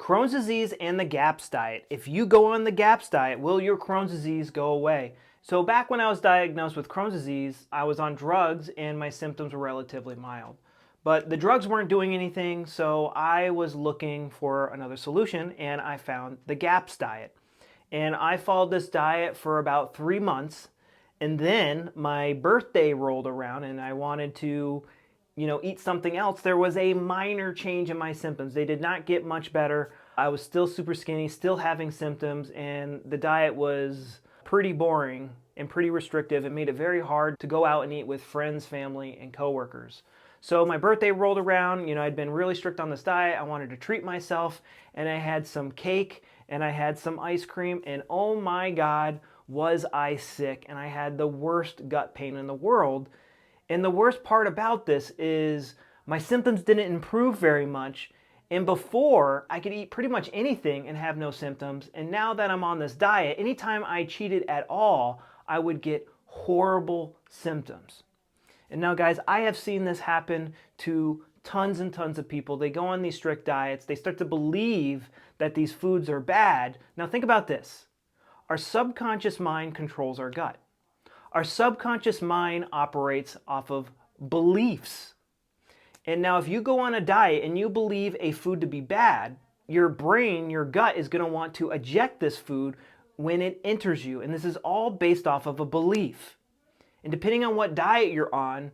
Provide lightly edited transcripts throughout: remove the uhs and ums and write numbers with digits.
Crohn's disease and the GAPS diet. If you go on the GAPS diet, will your Crohn's disease go away? So back when I was diagnosed with Crohn's disease, I was on drugs and my symptoms were relatively mild. But the drugs weren't doing anything, so I was looking for another solution and I found the GAPS diet. And I followed this diet for about 3 months, and then my birthday rolled around and I wanted to eat something else. There was a minor change in my symptoms. They did not get much better. I was still super skinny, still having symptoms, and the diet was pretty boring and pretty restrictive. It made it very hard to go out and eat with friends, family, and coworkers. So my birthday rolled around, I'd been really strict on this diet. I wanted to treat myself, and I had some cake and I had some ice cream, and oh my God, was I sick, and I had the worst gut pain in the world. And the worst part about this is my symptoms didn't improve very much. And before, I could eat pretty much anything and have no symptoms. And now that I'm on this diet, anytime I cheated at all, I would get horrible symptoms. And now, guys, I have seen this happen to tons and tons of people. They go on these strict diets. They start to believe that these foods are bad. Now, think about this. Our subconscious mind controls our gut. Our subconscious mind operates off of beliefs. And now if you go on a diet and you believe a food to be bad, your brain, your gut is going to want to eject this food when it enters you. And this is all based off of a belief. And depending on what diet you're on,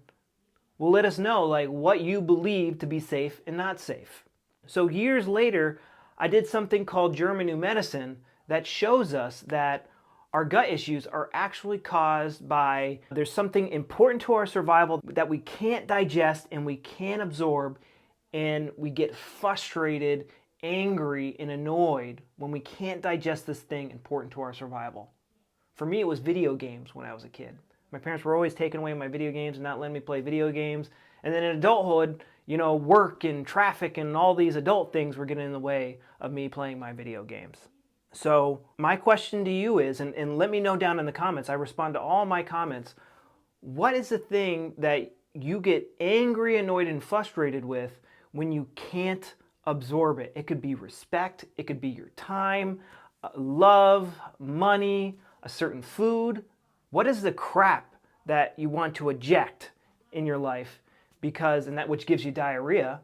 will let us know what you believe to be safe and not safe. So years later, I did something called German New Medicine that shows us that our gut issues are actually caused by there's something important to our survival that we can't digest and we can't absorb, and we get frustrated, angry, and annoyed when we can't digest this thing important to our survival. For me, it was video games when I was a kid. My parents were always taking away my video games and not letting me play video games. And then in adulthood, work and traffic and all these adult things were getting in the way of me playing my video games. So my question to you is, and let me know down in the comments, I respond to all my comments, what is the thing that you get angry, annoyed, and frustrated with when you can't absorb it? It could be respect, it could be your time, love, money, a certain food. What is the crap that you want to eject in your life and that which gives you diarrhea,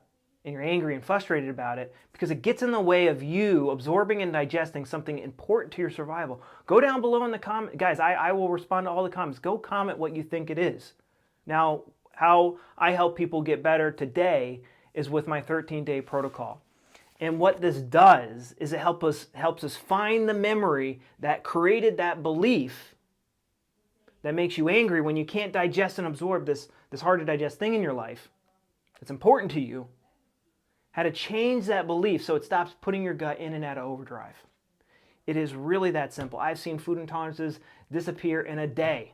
and you're angry and frustrated about it because it gets in the way of you absorbing and digesting something important to your survival? Go down below in the comment. Guys, I will respond to all the comments. Go comment what you think it is. Now, how I help people get better today is with my 13-day protocol. And what this does is it helps us find the memory that created that belief that makes you angry when you can't digest and absorb this hard to digest thing in your life. It's important to you. How to change that belief so it stops putting your gut in and out of overdrive. It is really that simple. I've seen food intolerances disappear in a day.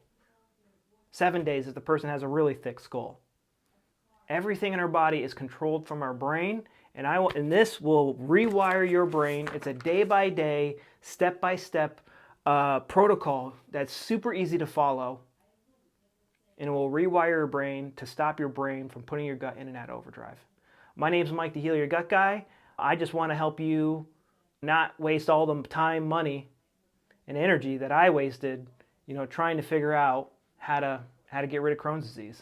7 days if the person has a really thick skull. Everything in our body is controlled from our brain, and this will rewire your brain. It's a day-by-day, step-by-step protocol that's super easy to follow, and it will rewire your brain to stop your brain from putting your gut in and out of overdrive. My name's Mike, the Heal Your Gut Guy. I just want to help you not waste all the time, money, and energy that I wasted, trying to figure out how to get rid of Crohn's disease.